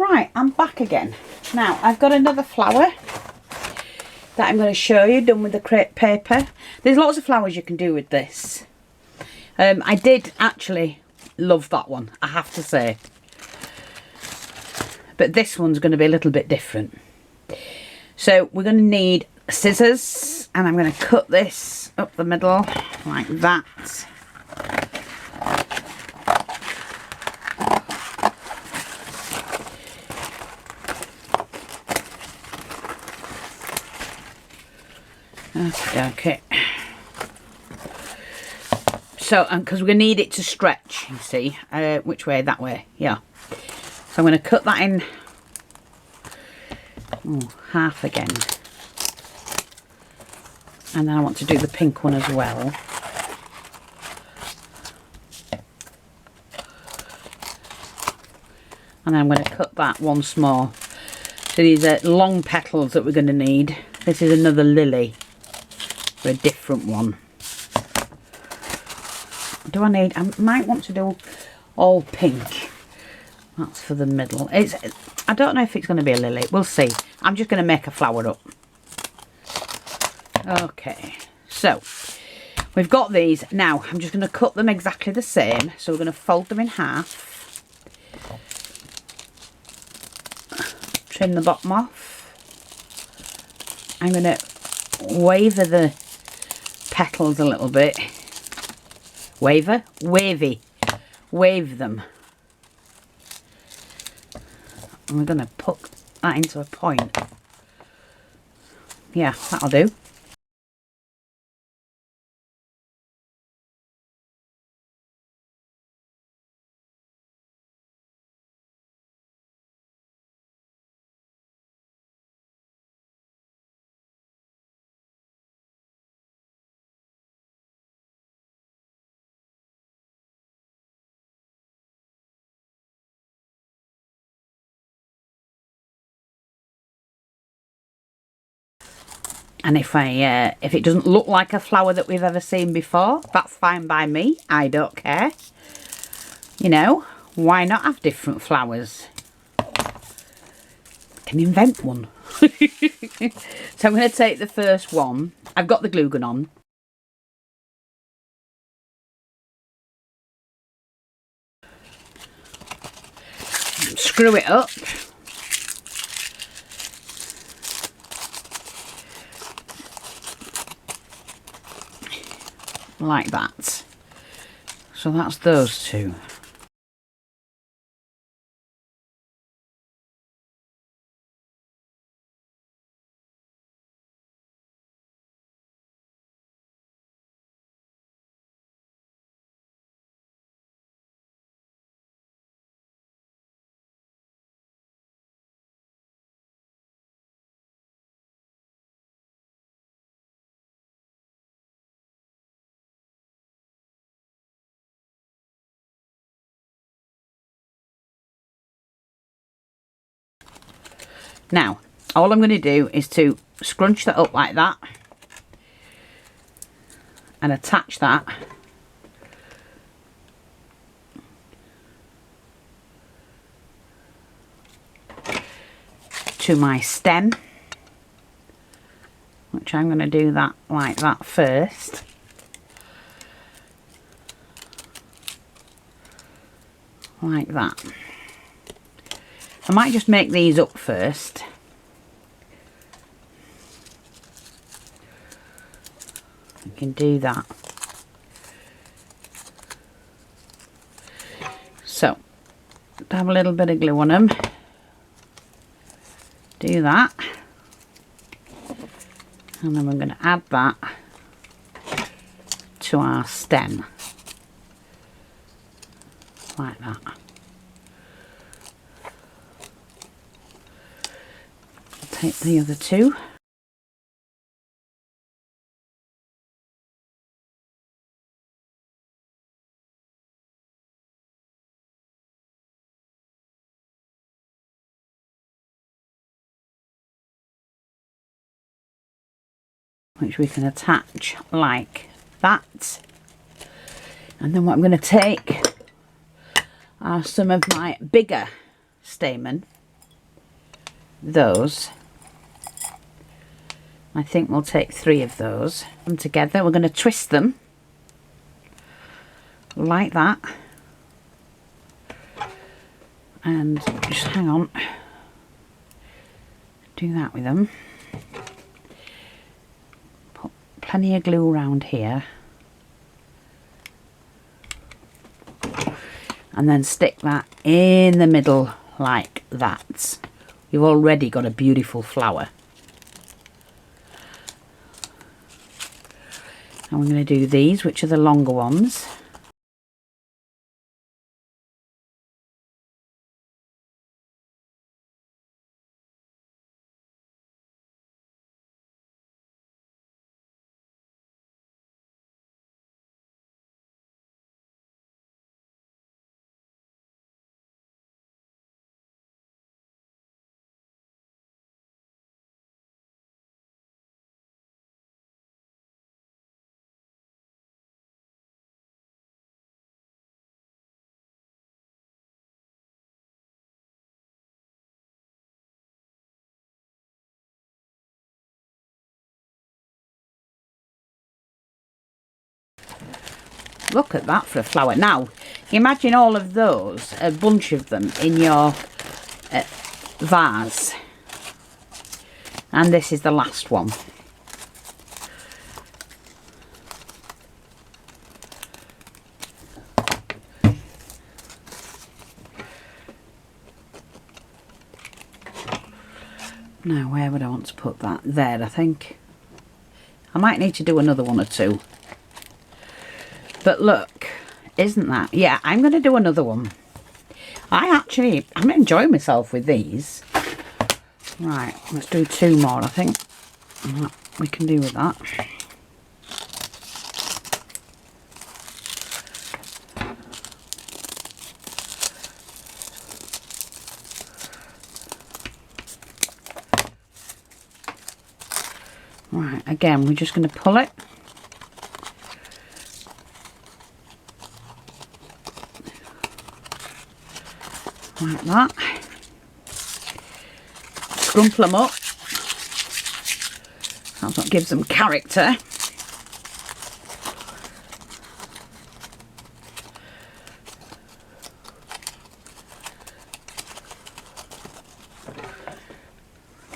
Right, I'm back again. Now, I've got another flower that I'm going to show you, done with the crepe paper. There's lots of flowers you can do with this. I did actually love that one, I have to say. But this one's going to be a little bit different. So we're going to need scissors, and I'm going to cut this up the middle like that. Okay. So, because we're going to need it to stretch, you see. Which way? That way. Yeah. So I'm going to cut that in half again. And then I want to do the pink one as well. And I'm going to cut that once more. So these are long petals that we're going to need. This is another lily. For a different one. Do I need... I might want to do all pink. That's for the middle. I don't know if it's going to be a lily. We'll see. I'm just going to make a flower up. Okay. So, we've got these. Now, I'm just going to cut them exactly the same. So, we're going to fold them in half. Trim the bottom off. I'm going to waver the petals a little bit. Wavy. Wave them. And we're going to put that into a point. Yeah, that'll do. And if it doesn't look like a flower that we've ever seen before, that's fine by me. I don't care. You know, why not have different flowers? Can invent one. So I'm going to take the first one. I've got the glue gun on. Screw it up. Like that. So that's those two. Now, all I'm going to do is to scrunch that up like that and attach that to my stem, which I'm going to do that like that first. Like that. I might just make these up first. You can do that. So, have a little bit of glue on them. Do that. And then we're going to add that to our stem. Like that. Take the other two. Which we can attach like that. And then what I'm going to take are some of my bigger stamen. those. I think we'll take 3 of those. Them together. We're going to twist them like that. And just hang on. Do that with them. Put plenty of glue around here. And then stick that in the middle like that. You've already got a beautiful flower. And we're going to do these, which are the longer ones. Look at that for a flower. Now, imagine all of those, a bunch of them in your vase. And this is the last one. Now, where would I want to put that? There, I think. I might need to do another one or two. But look, isn't that? Yeah, I'm going to do another one. I'm enjoying myself with these. Right, let's do 2 more, I think. We can do with that. Right, again, we're just going to pull it. Like that. Scrumple them up. That's what gives them character.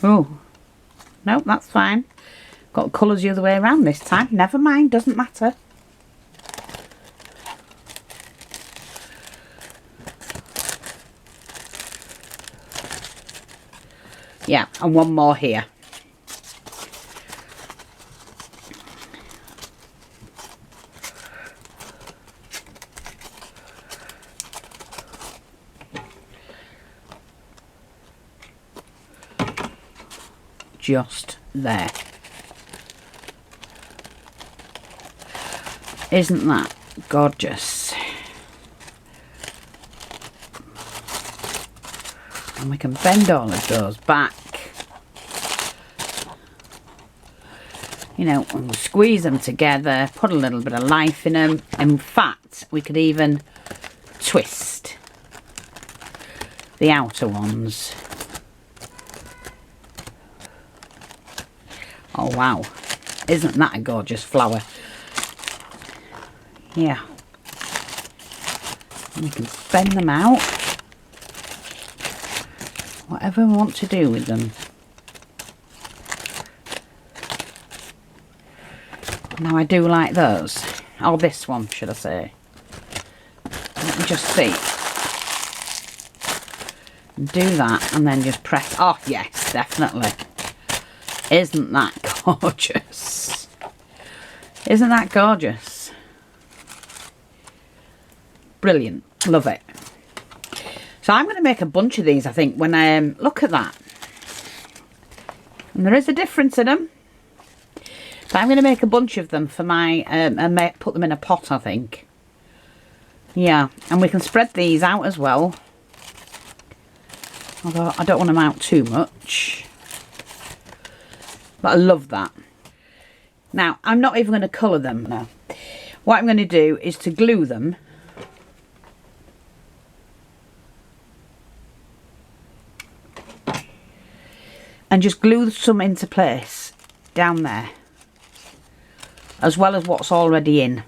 Oh, nope, that's fine. Got colours the other way around this time. Never mind, doesn't matter. Yeah, and one more here. Just there. Isn't that gorgeous? And we can bend all of those back. You know, and we'll squeeze them together, put a little bit of life in them. In fact, we could even twist the outer ones. Oh wow, isn't that a gorgeous flower? Yeah. And we can bend them out. Whatever we want to do with them. Now I do like those. Oh, this one, should I say. Let me just see. Do that and then just press. Oh, yes, definitely. Isn't that gorgeous? Isn't that gorgeous? Brilliant. Love it. So I'm going to make a bunch of these, I think, when I look at that. And there is a difference in them. But I'm going to make a bunch of them for my, and put them in a pot, I think. Yeah, and we can spread these out as well. Although I don't want them out too much. But I love that. Now, I'm not even going to colour them now. What I'm going to do is to glue them. and just glue some into place down there, as well as what's already in.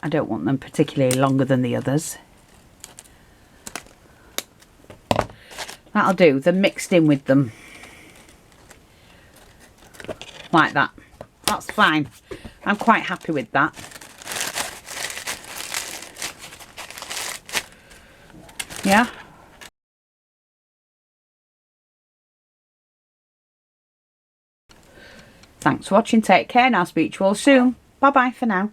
I don't want them particularly longer than the others. That'll do. They're mixed in with them. Like that. That's fine. I'm quite happy with that. Yeah. Thanks for watching. Take care and I'll speak to you all soon. Bye bye for now.